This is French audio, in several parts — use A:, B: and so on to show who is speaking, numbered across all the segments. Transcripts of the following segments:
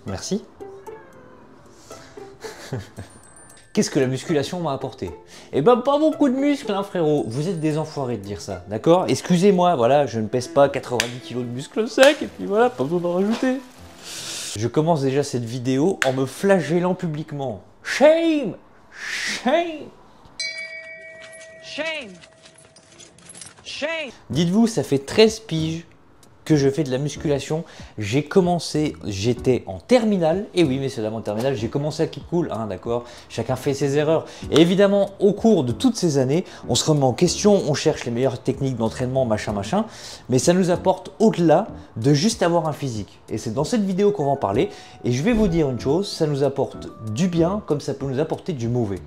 A: Merci. Qu'est-ce que la musculation m'a apporté? Eh ben pas beaucoup de muscles, hein, frérot. Vous êtes des enfoirés de dire ça, d'accord? Excusez-moi, voilà, je ne pèse pas 90 kg de muscles secs, et puis voilà, pas besoin d'en rajouter. Je commence déjà cette vidéo en me flagellant publiquement. Shame! Shame! Shame! Shame! Dites-vous, ça fait 13 piges que je fais de la musculation. J'ai commencé, j'étais en terminale, et oui, messieurs dames, en terminale, j'ai commencé à Keep Cool, hein, d'accord? Chacun fait ses erreurs. Et évidemment, au cours de toutes ces années, on se remet en question, on cherche les meilleures techniques d'entraînement, machin, machin, mais ça nous apporte au-delà de juste avoir un physique. Et c'est dans cette vidéo qu'on va en parler, et je vais vous dire une chose, ça nous apporte du bien, comme ça peut nous apporter du mauvais.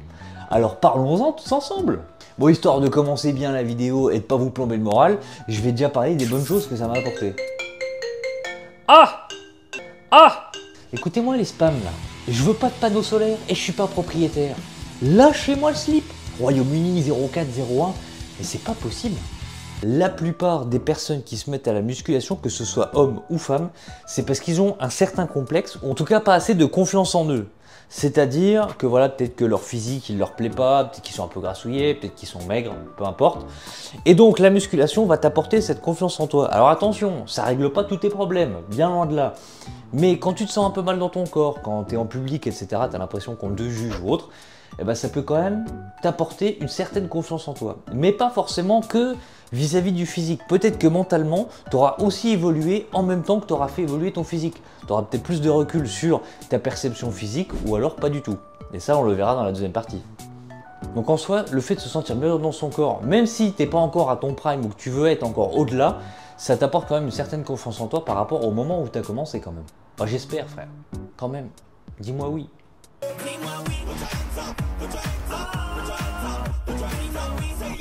A: Alors parlons-en tous ensemble. Bon, histoire de commencer bien la vidéo et de pas vous plomber le moral, je vais déjà parler des bonnes choses que ça m'a apporté. Ah! Ah! Écoutez-moi les spams là, je veux pas de panneau solaire et je suis pas propriétaire. Lâchez-moi le slip. Royaume-Uni 0401, mais c'est pas possible. La plupart des personnes qui se mettent à la musculation, que ce soit hommes ou femmes, c'est parce qu'ils ont un certain complexe, ou en tout cas pas assez de confiance en eux. C'est-à-dire que voilà, peut-être que leur physique il leur plaît pas, peut-être qu'ils sont un peu grassouillés, peut-être qu'ils sont maigres, peu importe. Et donc la musculation va t'apporter cette confiance en toi. Alors attention, ça règle pas tous tes problèmes, bien loin de là. Mais quand tu te sens un peu mal dans ton corps, quand tu es en public, etc., tu as l'impression qu'on te juge ou autre, eh ben, ça peut quand même t'apporter une certaine confiance en toi. Mais pas forcément que vis-à-vis du physique. Peut-être que mentalement, tu auras aussi évolué en même temps que tu auras fait évoluer ton physique. Tu auras peut-être plus de recul sur ta perception physique ou alors pas du tout. Et ça, on le verra dans la deuxième partie. Donc en soi, le fait de se sentir mieux dans son corps, même si tu n'es pas encore à ton prime ou que tu veux être encore au-delà, ça t'apporte quand même une certaine confiance en toi par rapport au moment où tu as commencé quand même. Enfin, j'espère, frère. Quand même. Dis-moi oui.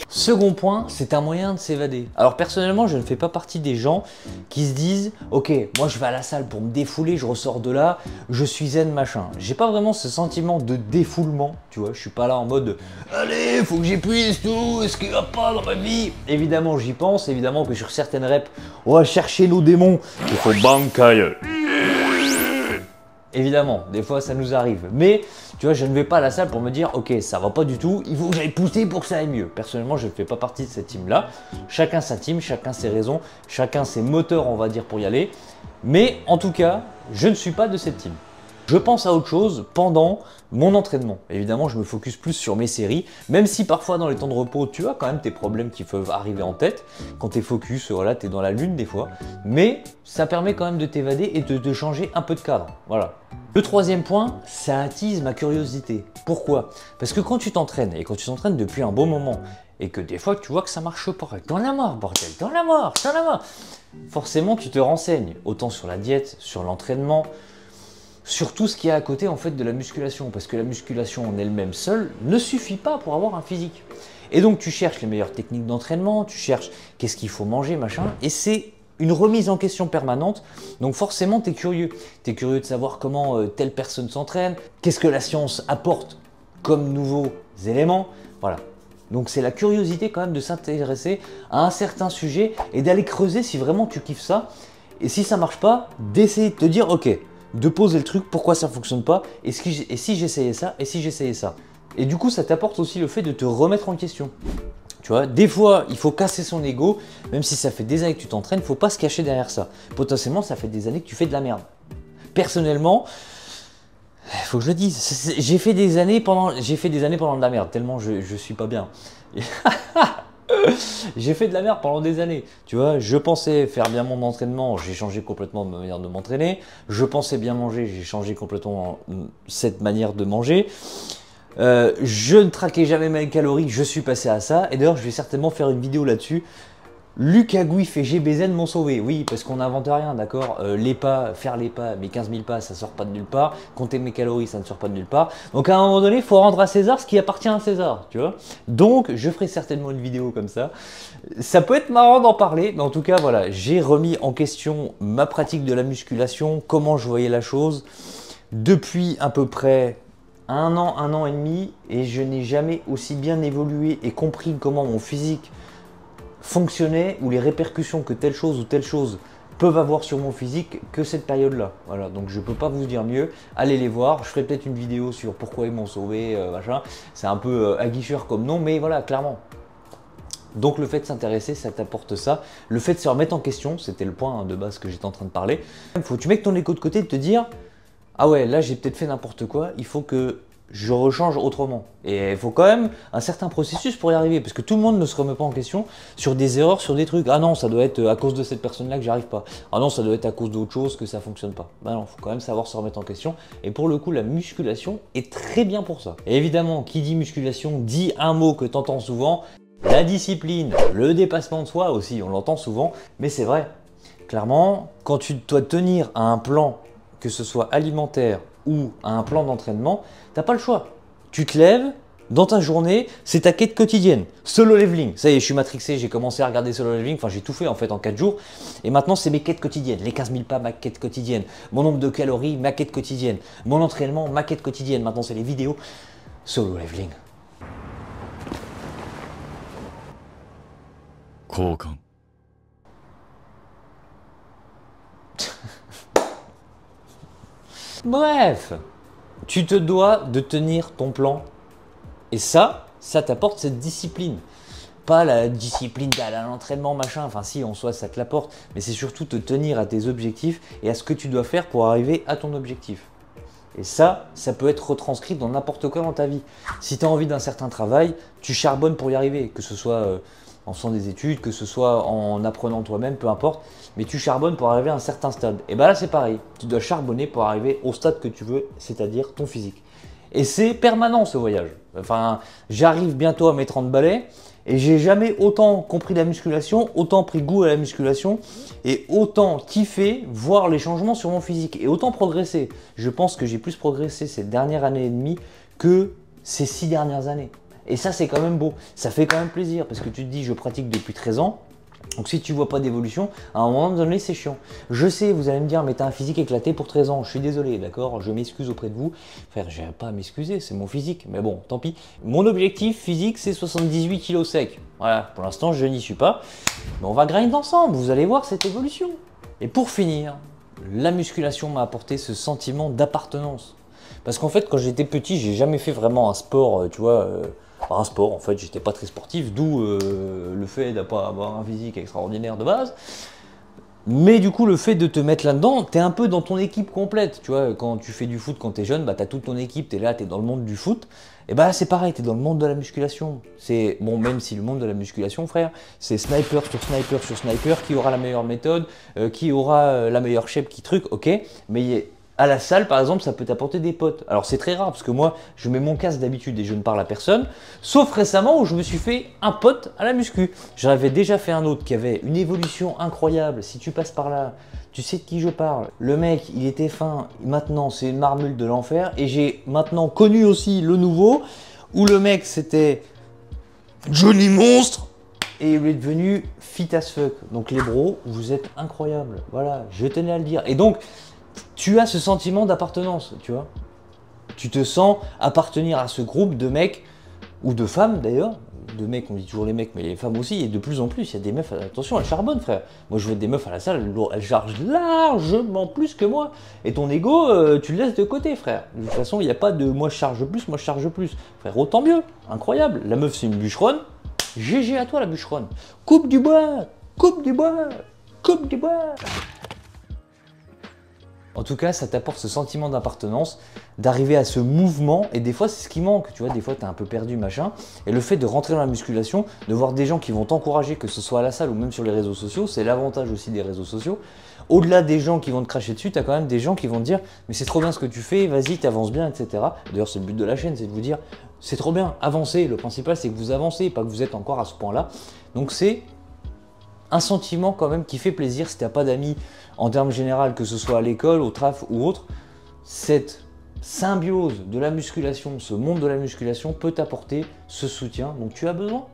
A: Second point, c'est un moyen de s'évader. Alors personnellement, je ne fais pas partie des gens qui se disent « Ok, moi je vais à la salle pour me défouler, je ressors de là, je suis zen machin ». J'ai pas vraiment ce sentiment de défoulement, tu vois. Je suis pas là en mode « Allez, faut que j'épuise tout, est-ce qu'il va pas dans ma vie ?» Évidemment, j'y pense, évidemment que sur certaines reps, on va chercher nos démons. Il faut bancaille. Évidemment, des fois ça nous arrive, mais tu vois, je ne vais pas à la salle pour me dire ok, ça va pas du tout, il faut que j'aille pousser pour que ça aille mieux. Personnellement, je ne fais pas partie de cette team là. Chacun sa team, chacun ses raisons, chacun ses moteurs, on va dire, pour y aller. Mais en tout cas, je ne suis pas de cette team. Je pense à autre chose pendant mon entraînement. Évidemment, je me focus plus sur mes séries, même si parfois dans les temps de repos, tu as quand même tes problèmes qui peuvent arriver en tête. Quand tu es focus, voilà, tu es dans la lune des fois. Mais ça permet quand même de t'évader et de changer un peu de cadre. Voilà. Le troisième point, ça attise ma curiosité. Pourquoi? Parce que quand tu t'entraînes, et quand tu t'entraînes depuis un bon moment, et que des fois tu vois que ça marche pas, dans la mort, bordel, dans la mort, forcément tu te renseignes, autant sur la diète, sur l'entraînement, sur tout ce qu'il y a à côté en fait de la musculation, parce que la musculation en elle-même seule ne suffit pas pour avoir un physique. Et donc tu cherches les meilleures techniques d'entraînement, tu cherches qu'est-ce qu'il faut manger, machin, et c'est une remise en question permanente, donc forcément tu es curieux. Tu es curieux de savoir comment telle personne s'entraîne, qu'est-ce que la science apporte comme nouveaux éléments, voilà. Donc c'est la curiosité quand même de s'intéresser à un certain sujet et d'aller creuser si vraiment tu kiffes ça, et si ça marche pas, d'essayer de te dire ok, de poser le truc, pourquoi ça fonctionne pas, et si j'essayais ça, et si j'essayais ça. Et du coup, ça t'apporte aussi le fait de te remettre en question. Tu vois, des fois, il faut casser son ego, même si ça fait des années que tu t'entraînes, il ne faut pas se cacher derrière ça. Potentiellement, ça fait des années que tu fais de la merde. Personnellement, il faut que je le dise, j'ai fait des années pendant de la merde, tellement je suis pas bien. J'ai fait de la merde pendant des années, tu vois, je pensais faire bien mon entraînement, j'ai changé complètement ma manière de m'entraîner, je pensais bien manger, j'ai changé complètement cette manière de manger, je ne traquais jamais mes calories, je suis passé à ça, et d'ailleurs je vais certainement faire une vidéo là-dessus. Lucas Gouif et GBZ m'ont sauvé, oui, parce qu'on n'invente rien, d'accord. Les pas, faire les pas, mes 15 000 pas, ça sort pas de nulle part. Compter mes calories, ça ne sort pas de nulle part. Donc à un moment donné, il faut rendre à César ce qui appartient à César, tu vois. Donc je ferai certainement une vidéo comme ça. Ça peut être marrant d'en parler, mais en tout cas, voilà, j'ai remis en question ma pratique de la musculation, comment je voyais la chose, depuis à peu près un an et demi, et je n'ai jamais aussi bien évolué et compris comment mon physique fonctionnait ou les répercussions que telle chose ou telle chose peuvent avoir sur mon physique que cette période-là. Voilà, donc je peux pas vous dire mieux. Allez les voir. Je ferai peut-être une vidéo sur pourquoi ils m'ont sauvé, machin. C'est un peu aguicheur comme nom, mais voilà, clairement. Donc le fait de s'intéresser, ça t'apporte ça. Le fait de se remettre en question, c'était le point de base que j'étais en train de parler. Il faut que tu mettes ton écho de côté et te dire, ah ouais, là j'ai peut-être fait n'importe quoi, il faut que je rechange autrement. Et il faut quand même un certain processus pour y arriver, parce que tout le monde ne se remet pas en question sur des erreurs, sur des trucs. Ah non, ça doit être à cause de cette personne-là que j'y arrive pas. Ah non, ça doit être à cause d'autre chose que ça fonctionne pas. Ben non, il faut quand même savoir se remettre en question. Et pour le coup, la musculation est très bien pour ça. Et évidemment, qui dit musculation dit un mot que tu entends souvent, la discipline, le dépassement de soi aussi, on l'entend souvent, mais c'est vrai. Clairement, quand tu dois tenir à un plan, que ce soit alimentaire ou à un plan d'entraînement, tu n'as pas le choix. Tu te lèves, dans ta journée, c'est ta quête quotidienne. Solo leveling, ça y est, je suis matrixé, j'ai commencé à regarder Solo leveling, enfin j'ai tout fait en fait en 4 jours. Et maintenant, c'est mes quêtes quotidiennes. Les 15 000 pas, ma quête quotidienne. Mon nombre de calories, ma quête quotidienne. Mon entraînement, ma quête quotidienne. Maintenant, c'est les vidéos. Solo leveling. Bref, tu te dois de tenir ton plan. Et ça t'apporte cette discipline. Pas la discipline d'aller à l'entraînement, machin, enfin si, en soi, ça te l'apporte. Mais c'est surtout te tenir à tes objectifs et à ce que tu dois faire pour arriver à ton objectif. Et ça peut être retranscrit dans n'importe quoi dans ta vie. Si tu as envie d'un certain travail, tu charbonnes pour y arriver, que ce soit en faisant des études, que ce soit en apprenant toi-même, peu importe, mais tu charbonnes pour arriver à un certain stade. Et bien là, c'est pareil, tu dois charbonner pour arriver au stade que tu veux, c'est-à-dire ton physique. Et c'est permanent ce voyage. Enfin, j'arrive bientôt à mes 30 balais et j'ai jamais autant compris la musculation, autant pris goût à la musculation et autant kiffé voir les changements sur mon physique et autant progressé. Je pense que j'ai plus progressé ces dernières années et demie que ces 6 dernières années. Et ça, c'est quand même beau. Ça fait quand même plaisir parce que tu te dis, je pratique depuis 13 ans. Donc si tu vois pas d'évolution, à un moment donné, c'est chiant. Je sais, vous allez me dire, mais t'as un physique éclaté pour 13 ans. Je suis désolé, d'accord? Je m'excuse auprès de vous. Frère, j'ai pas à m'excuser, c'est mon physique. Mais bon, tant pis. Mon objectif physique, c'est 78 kg sec. Voilà, pour l'instant, je n'y suis pas. Mais on va grind ensemble, vous allez voir cette évolution. Et pour finir, la musculation m'a apporté ce sentiment d'appartenance. Parce qu'en fait, quand j'étais petit, j'ai jamais fait vraiment un sport, tu vois... un sport, en fait, j'étais pas très sportif, d'où le fait de ne pas avoir un physique extraordinaire de base. Mais du coup, le fait de te mettre là-dedans, tu es un peu dans ton équipe complète. Tu vois, quand tu fais du foot quand tu es jeune, bah, tu as toute ton équipe, tu es là, tu es dans le monde du foot. Et bah c'est pareil, tu es dans le monde de la musculation. C'est bon, même si le monde de la musculation, frère, c'est sniper sur sniper sur sniper, qui aura la meilleure méthode, qui aura la meilleure shape, qui truc, ok. Mais à la salle, par exemple, ça peut t'apporter des potes. Alors, c'est très rare parce que moi, je mets mon casque d'habitude et je ne parle à personne. Sauf récemment où je me suis fait un pote à la muscu. J'en avais déjà fait un autre qui avait une évolution incroyable. Si tu passes par là, tu sais de qui je parle. Le mec, il était fin. Maintenant, c'est une marmule de l'enfer. Et j'ai maintenant connu aussi le nouveau où le mec, c'était Johnny Monstre. Et il est devenu fit as fuck. Donc, les bros, vous êtes incroyables. Voilà, je tenais à le dire. Et donc, tu as ce sentiment d'appartenance, tu vois. Tu te sens appartenir à ce groupe de mecs, ou de femmes d'ailleurs. De mecs, on dit toujours les mecs, mais les femmes aussi, et de plus en plus, il y a des meufs, attention, elles charbonnent, frère. Moi, je vois des meufs à la salle, elles chargent largement plus que moi. Et ton ego, tu le laisses de côté, frère. De toute façon, il n'y a pas de moi je charge plus, moi je charge plus. Frère, autant mieux, incroyable. La meuf, c'est une bûcheronne. GG à toi, la bûcheronne. Coupe du bois, coupe du bois, coupe du bois. En tout cas, ça t'apporte ce sentiment d'appartenance, d'arriver à ce mouvement, et des fois, c'est ce qui manque, tu vois, des fois, tu es un peu perdu, machin, et le fait de rentrer dans la musculation, de voir des gens qui vont t'encourager, que ce soit à la salle ou même sur les réseaux sociaux, c'est l'avantage aussi des réseaux sociaux. Au-delà des gens qui vont te cracher dessus, tu as quand même des gens qui vont te dire « mais c'est trop bien ce que tu fais, vas-y, t'avances bien, etc. » D'ailleurs, c'est le but de la chaîne, c'est de vous dire « c'est trop bien, avancez, le principal, c'est que vous avancez, pas que vous êtes encore à ce point-là. » Donc, c'est un sentiment quand même qui fait plaisir si tu n'as pas d'amis en termes généraux, que ce soit à l'école, au traf ou autre. Cette symbiose de la musculation, ce monde de la musculation peut t'apporter ce soutien dont tu as besoin.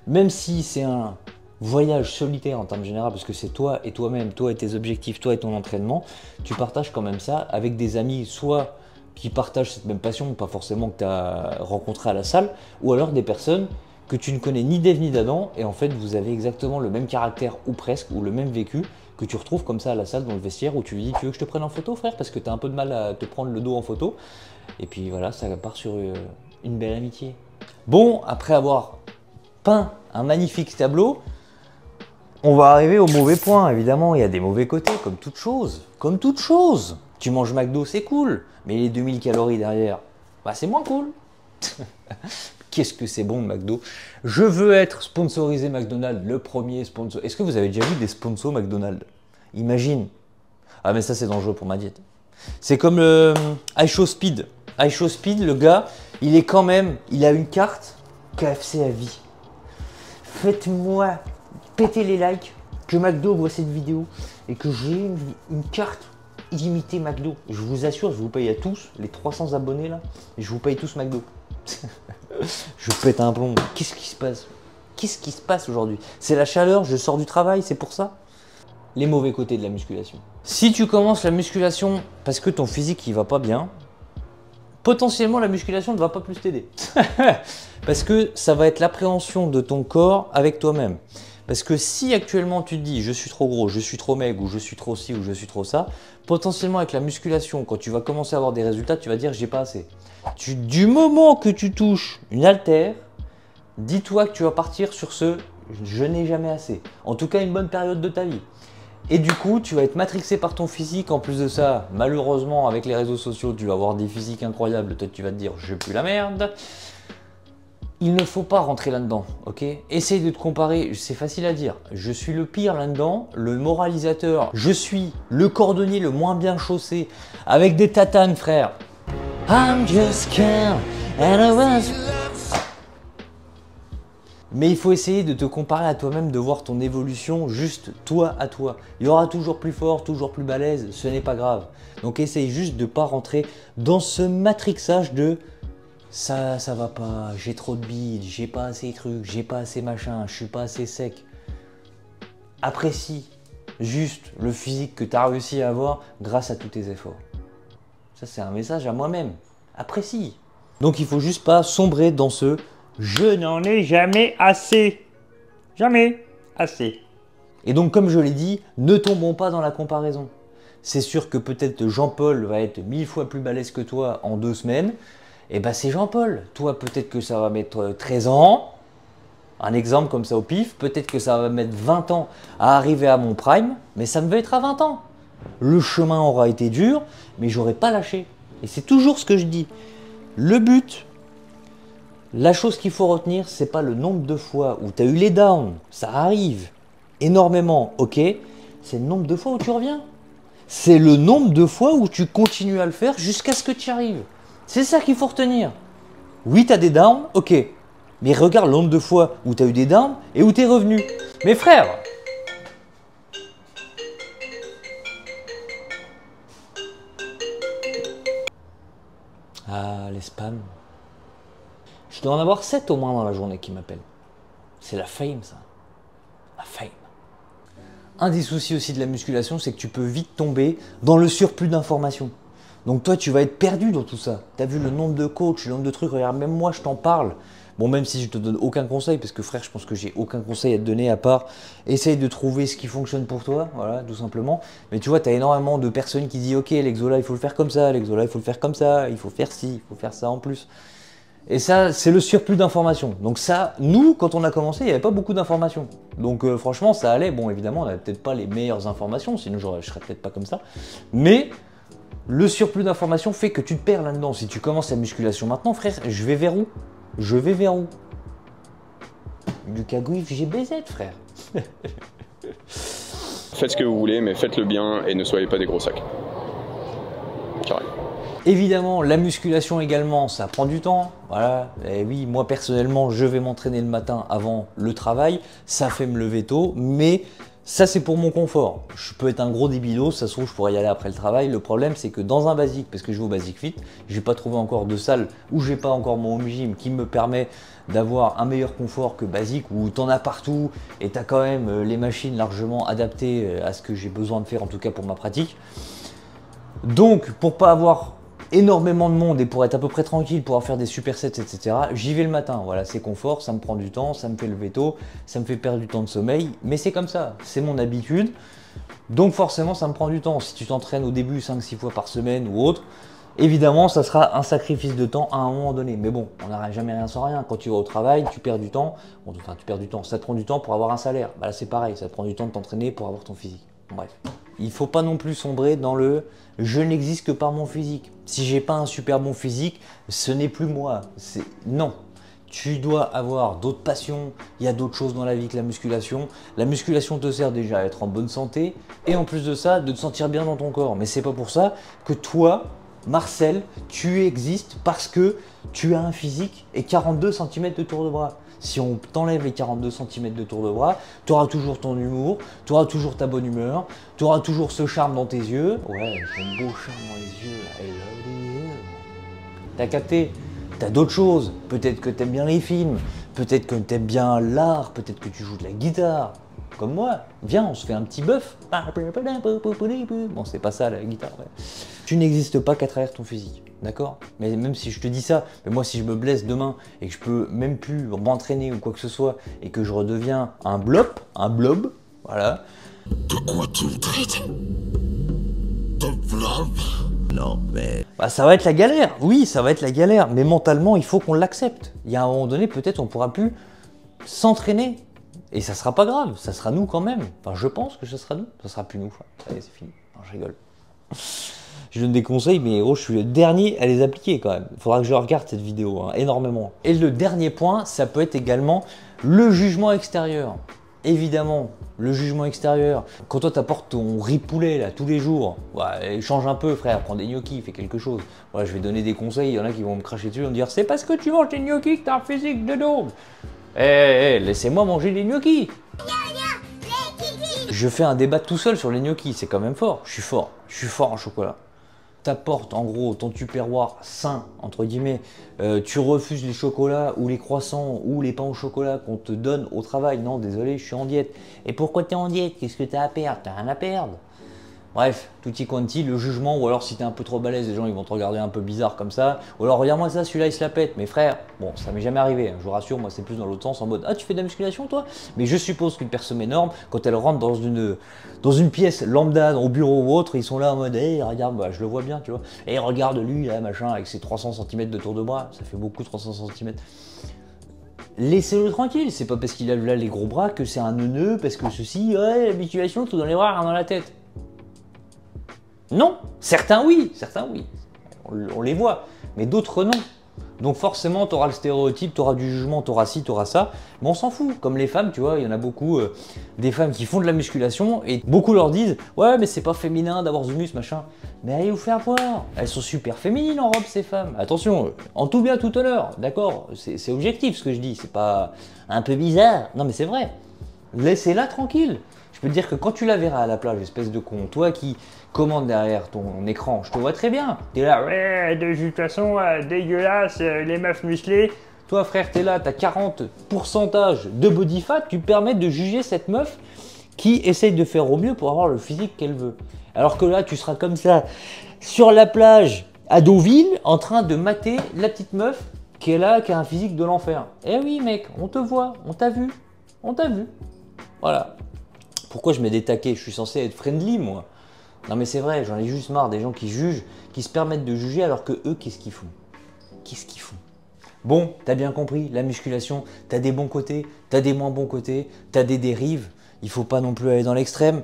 A: Même si c'est un voyage solitaire en termes généraux, parce que c'est toi et toi-même, toi et tes objectifs, toi et ton entraînement, tu partages quand même ça avec des amis, soit qui partagent cette même passion, pas forcément que tu as rencontré à la salle, ou alors des personnes que tu ne connais ni d'Ève ni d'Adam, et en fait vous avez exactement le même caractère ou presque, ou le même vécu, que tu retrouves comme ça à la salle dans le vestiaire où tu lui dis tu veux que je te prenne en photo frère parce que tu as un peu de mal à te prendre le dos en photo. Et puis voilà, ça part sur une belle amitié. Bon, après avoir peint un magnifique tableau, on va arriver au mauvais point. Évidemment, il y a des mauvais côtés comme toute chose. Comme toute chose. Tu manges McDo, c'est cool, mais les 2000 calories derrière, bah c'est moins cool. Qu'est-ce que c'est bon le McDo. Je veux être sponsorisé McDonald's, le premier sponsor. Est-ce que vous avez déjà vu des sponsors McDonald's? Imagine. Ah mais ça c'est dangereux pour ma diète. C'est comme le iShowSpeed. iShowSpeed, le gars, il est quand même, il a une carte KFC à vie. Faites-moi péter les likes, que McDo voit cette vidéo et que j'ai une carte illimitée McDo. Je vous assure, je vous paye à tous, les 300 abonnés là, et je vous paye tous McDo. Je pète un plomb. Qu'est-ce qui se passe? Qu'est-ce qui se passe aujourd'hui? C'est la chaleur, je sors du travail, c'est pour ça? Les mauvais côtés de la musculation. Si tu commences la musculation parce que ton physique il va pas bien, potentiellement la musculation ne va pas plus t'aider. Parce que ça va être l'appréhension de ton corps avec toi-même. Parce que si actuellement tu te dis je suis trop gros, je suis trop maigre, ou je suis trop ci, ou je suis trop ça, potentiellement avec la musculation, quand tu vas commencer à avoir des résultats, tu vas dire j'ai pas assez. Du moment que tu touches une haltère, dis-toi que tu vas partir sur ce je n'ai jamais assez. En tout cas une bonne période de ta vie. Et du coup, tu vas être matrixé par ton physique. En plus de ça, malheureusement, avec les réseaux sociaux, tu vas avoir des physiques incroyables. Toi, tu vas te dire, je pue la merde. Il ne faut pas rentrer là-dedans, ok? Essaye de te comparer, c'est facile à dire. Je suis le pire là-dedans, le moralisateur. Je suis le cordonnier le moins bien chaussé, avec des tatanes, frère. I'm just scared and I was... Mais il faut essayer de te comparer à toi-même, de voir ton évolution juste toi à toi. Il y aura toujours plus fort, toujours plus balèze, ce n'est pas grave. Donc essaye juste de ne pas rentrer dans ce matrixage de ça va pas, j'ai trop de bide, j'ai pas assez de trucs, j'ai pas assez machin, je suis pas assez sec. Apprécie juste le physique que tu as réussi à avoir grâce à tous tes efforts. Ça c'est un message à moi-même. Apprécie. Donc il faut juste pas sombrer dans ce je n'en ai jamais assez. Jamais assez. Et donc, comme je l'ai dit, ne tombons pas dans la comparaison. C'est sûr que peut-être Jean-Paul va être 1000 fois plus balèze que toi en 2 semaines. Et ben c'est Jean-Paul. Toi, peut-être que ça va mettre 13 ans. Un exemple comme ça au pif. Peut-être que ça va mettre 20 ans à arriver à mon prime. Mais ça me va être à 20 ans. Le chemin aura été dur, mais j'aurai pas lâché. Et c'est toujours ce que je dis. Le but... La chose qu'il faut retenir, c'est pas le nombre de fois où tu as eu les downs, ça arrive énormément, ok, c'est le nombre de fois où tu reviens. C'est le nombre de fois où tu continues à le faire jusqu'à ce que tu y arrives. C'est ça qu'il faut retenir. Oui, tu as des downs, ok, mais regarde le nombre de fois où tu as eu des downs et où tu es revenu. Mes frères, ah, les spams. Je dois en avoir 7 au moins dans la journée qui m'appellent. C'est la fame, ça. La fame. Un des soucis aussi de la musculation, c'est que tu peux vite tomber dans le surplus d'informations. Donc toi, tu vas être perdu dans tout ça. Tu as vu le nombre de coachs, le nombre de trucs. Regarde, même moi, je t'en parle. Bon, même si je te donne aucun conseil, parce que frère, je pense que j'ai aucun conseil à te donner à part essaye de trouver ce qui fonctionne pour toi, voilà, tout simplement. Mais tu vois, tu as énormément de personnes qui disent ok, l'exo-là, il faut le faire comme ça, l'exo-là, il faut le faire comme ça, il faut faire ci, il faut faire ça en plus. Et ça, c'est le surplus d'informations. Donc ça, nous, quand on a commencé, il n'y avait pas beaucoup d'informations. Donc franchement, ça allait. Bon, évidemment, on n'avait peut-être pas les meilleures informations, sinon je serais peut-être pas comme ça. Mais le surplus d'informations fait que tu te perds là-dedans. Si tu commences la musculation maintenant, frère, je vais vers où? Je vais vers où? Du cagouille, j'ai baisé, frère.
B: Faites ce que vous voulez, mais faites-le bien et ne soyez pas des gros sacs. Carré.
A: Évidemment, la musculation également, ça prend du temps. Voilà. Et oui, moi personnellement, je vais m'entraîner le matin avant le travail. Ça fait me lever tôt, mais ça c'est pour mon confort. Je peux être un gros débilos, ça se trouve je pourrais y aller après le travail. Le problème c'est que dans un basique, parce que je vais au Basic Fit, j'ai pas trouvé encore de salle où j'ai pas encore mon home gym qui me permet d'avoir un meilleur confort que Basique, où t'en as partout et t'as quand même les machines largement adaptées à ce que j'ai besoin de faire, en tout cas pour ma pratique. Donc pour pas avoir énormément de monde et pour être à peu près tranquille, pouvoir faire des supersets, etc. J'y vais le matin, voilà, c'est confort, ça me prend du temps, ça me fait lever tôt, ça me fait perdre du temps de sommeil, mais c'est comme ça, c'est mon habitude. Donc forcément, ça me prend du temps. Si tu t'entraînes au début 5-6 fois par semaine ou autre, évidemment, ça sera un sacrifice de temps à un moment donné. Mais bon, on n'arrête jamais rien sans rien. Quand tu vas au travail, tu perds du temps. Bon, enfin, tu perds du temps. Ça te prend du temps pour avoir un salaire. Bah là, c'est pareil. Ça te prend du temps de t'entraîner pour avoir ton physique. Bref. Il ne faut pas non plus sombrer dans le « je n'existe que par mon physique ». Si j'ai pas un super bon physique, ce n'est plus moi. Non. Tu dois avoir d'autres passions, il y a d'autres choses dans la vie que la musculation. La musculation te sert déjà à être en bonne santé et en plus de ça, de te sentir bien dans ton corps. Mais c'est pas pour ça que toi, Marcel, tu existes parce que tu as un physique et 42 cm de tour de bras. Si on t'enlève les 42 cm de tour de bras, tu auras toujours ton humour, tu auras toujours ta bonne humeur, tu auras toujours ce charme dans tes yeux. Ouais, ton beau charme dans les yeux, I love you. T'as capté? T'as d'autres choses, peut-être que t'aimes bien les films, peut-être que t'aimes bien l'art, peut-être que tu joues de la guitare, comme moi. Viens, on se fait un petit bœuf. Bon, c'est pas ça la guitare. Ouais. Tu n'existes pas qu'à travers ton physique, d'accord? Mais même si je te dis ça, mais moi si je me blesse demain et que je peux même plus m'entraîner ou quoi que ce soit et que je redeviens un blob, voilà.
C: De quoi tu me traites? De blob? Non, mais...
A: Bah, ça va être la galère, oui, ça va être la galère, mais mentalement, il faut qu'on l'accepte. Il y a un moment donné, peut-être on pourra plus s'entraîner. Et ça sera pas grave, ça sera nous quand même. Enfin, je pense que ça sera nous, ça sera plus nous. Ça y est, c'est fini. Non, je rigole. Je donne des conseils, mais oh, je suis le dernier à les appliquer quand même. Il faudra que je regarde cette vidéo, hein, énormément. Et le dernier point, ça peut être également le jugement extérieur. Évidemment, le jugement extérieur. Quand toi t'apportes ton riz poulet là tous les jours, ouais, change un peu frère, prends des gnocchis, fais quelque chose. Voilà, je vais donner des conseils, il y en a qui vont me cracher dessus, vont me dire c'est parce que tu manges des gnocchis que t'as un physique de daube. Laissez-moi manger des gnocchis. Je fais un débat tout seul sur les gnocchis, c'est quand même fort. Je suis fort en chocolat. T'apportes en gros ton tupperware sain, entre guillemets, tu refuses les chocolats ou les croissants ou les pains au chocolat qu'on te donne au travail. Non, désolé, je suis en diète. Et pourquoi t'es en diète? Qu'est-ce que t'as à perdre? T'as rien à perdre. Bref, tutti quanti, le jugement, ou alors si t'es un peu trop balèze, les gens ils vont te regarder un peu bizarre comme ça. Ou alors regarde-moi ça, celui-là il se la pète. Mais frère, bon, ça m'est jamais arrivé, hein, je vous rassure, moi c'est plus dans l'autre sens, en mode ah tu fais de la musculation toi? Mais je suppose qu'une personne énorme, quand elle rentre dans une pièce lambda, au bureau ou autre, ils sont là en mode hey, regarde, bah, je le vois bien, tu vois. Et regarde lui, là, machin, avec ses 300 cm de tour de bras, ça fait beaucoup 300 cm. Laissez-le tranquille, c'est pas parce qu'il a là les gros bras que c'est un neuneu, parce que ceci, ouais, l'habituation, tout dans les bras, rien dans la tête. Non, certains oui, on les voit, mais d'autres non. Donc forcément, tu auras le stéréotype, tu auras du jugement, tu auras ci, tu auras ça, mais on s'en fout. Comme les femmes, tu vois, il y en a beaucoup, des femmes qui font de la musculation, et beaucoup leur disent « Ouais, mais c'est pas féminin d'avoir du muscle, machin. » Mais allez vous faire voir, elles sont super féminines en robe, ces femmes. Attention, en tout bien, tout honneur, d'accord, c'est objectif ce que je dis, c'est pas un peu bizarre. Non mais c'est vrai, laissez-la tranquille. Je peux te dire que quand tu la verras à la plage, espèce de con, toi qui commandes derrière ton écran, je te vois très bien. T'es là, ouais, de toute façon, dégueulasse, les meufs musclées. Toi frère, t'es là, t'as 40% de body fat, tu permets de juger cette meuf qui essaye de faire au mieux pour avoir le physique qu'elle veut. Alors que là, tu seras comme ça, sur la plage, à Deauville, en train de mater la petite meuf qui est là, qui a un physique de l'enfer. Eh oui mec, on te voit, on t'a vu, Voilà. Pourquoi je mets des taquets? Je suis censé être friendly, moi. Non mais c'est vrai, j'en ai juste marre des gens qui jugent, qui se permettent de juger alors que eux, qu'est-ce qu'ils font? Qu'est-ce qu'ils font? Bon, t'as bien compris, la musculation, t'as des bons côtés, t'as des moins bons côtés, t'as des dérives, il faut pas non plus aller dans l'extrême.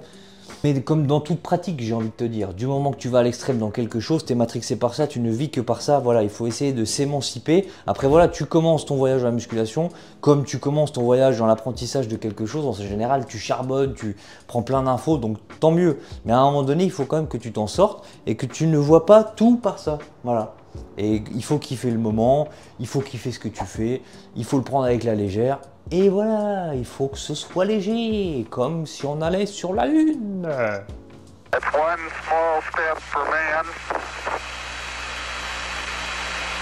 A: Mais comme dans toute pratique, j'ai envie de te dire, du moment que tu vas à l'extrême dans quelque chose, t'es matrixé par ça, tu ne vis que par ça, voilà, il faut essayer de s'émanciper. Après voilà, tu commences ton voyage dans la musculation, comme tu commences ton voyage dans l'apprentissage de quelque chose, en général, tu charbonnes, tu prends plein d'infos, donc tant mieux. Mais à un moment donné, il faut quand même que tu t'en sortes et que tu ne vois pas tout par ça, voilà. Et il faut kiffer le moment, il faut kiffer ce que tu fais, il faut le prendre avec la légère. Et voilà, il faut que ce soit léger, comme si on allait sur la Lune.
D: That's one small step for man,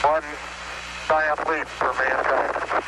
D: one giant leap for mankind.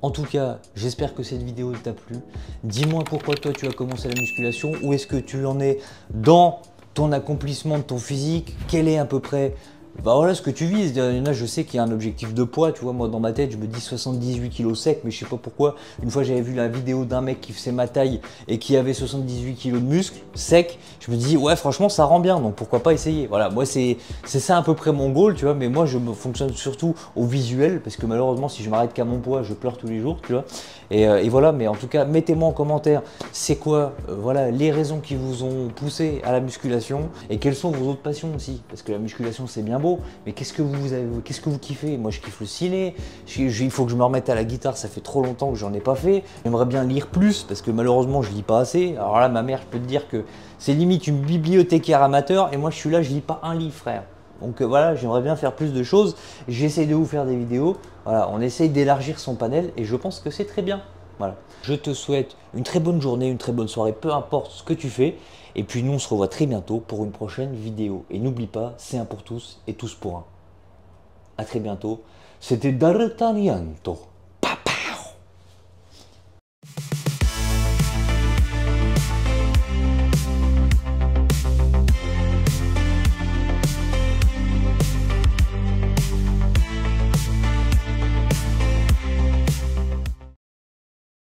A: En tout cas, j'espère que cette vidéo t'a plu. Dis-moi pourquoi toi tu as commencé la musculation, où est-ce que tu en es dans ton accomplissement de ton physique, quel est à peu près Bah voilà ce que tu vises. Il y en a, je sais qu'il y a un objectif de poids, tu vois, moi dans ma tête je me dis 78 kg sec, mais je sais pas pourquoi. Une fois j'avais vu la vidéo d'un mec qui faisait ma taille et qui avait 78 kg de muscles sec, je me dis ouais franchement ça rend bien, donc pourquoi pas essayer. Voilà, moi c'est ça à peu près mon goal, tu vois, mais moi je me fonctionne surtout au visuel, parce que malheureusement si je m'arrête qu'à mon poids, je pleure tous les jours, tu vois. Et voilà, mais en tout cas mettez-moi en commentaire c'est quoi voilà les raisons qui vous ont poussé à la musculation et quelles sont vos autres passions aussi, parce que la musculation c'est bien beau, mais qu'est-ce que vous kiffez? Moi je kiffe le ciné, il faut que je me remette à la guitare, ça fait trop longtemps que j'en ai pas fait. J'aimerais bien lire plus parce que malheureusement je lis pas assez. Alors là ma mère, je peux te dire que c'est limite une bibliothécaire amateur et moi je suis là, je lis pas un livre frère. Donc voilà, j'aimerais bien faire plus de choses, j'essaie de vous faire des vidéos, voilà, on essaye d'élargir son panel et je pense que c'est très bien. Voilà. Je te souhaite une très bonne journée, une très bonne soirée, peu importe ce que tu fais. Et puis nous, on se revoit très bientôt pour une prochaine vidéo. Et n'oublie pas, c'est un pour tous et tous pour un. A très bientôt. C'était D'Artagnan.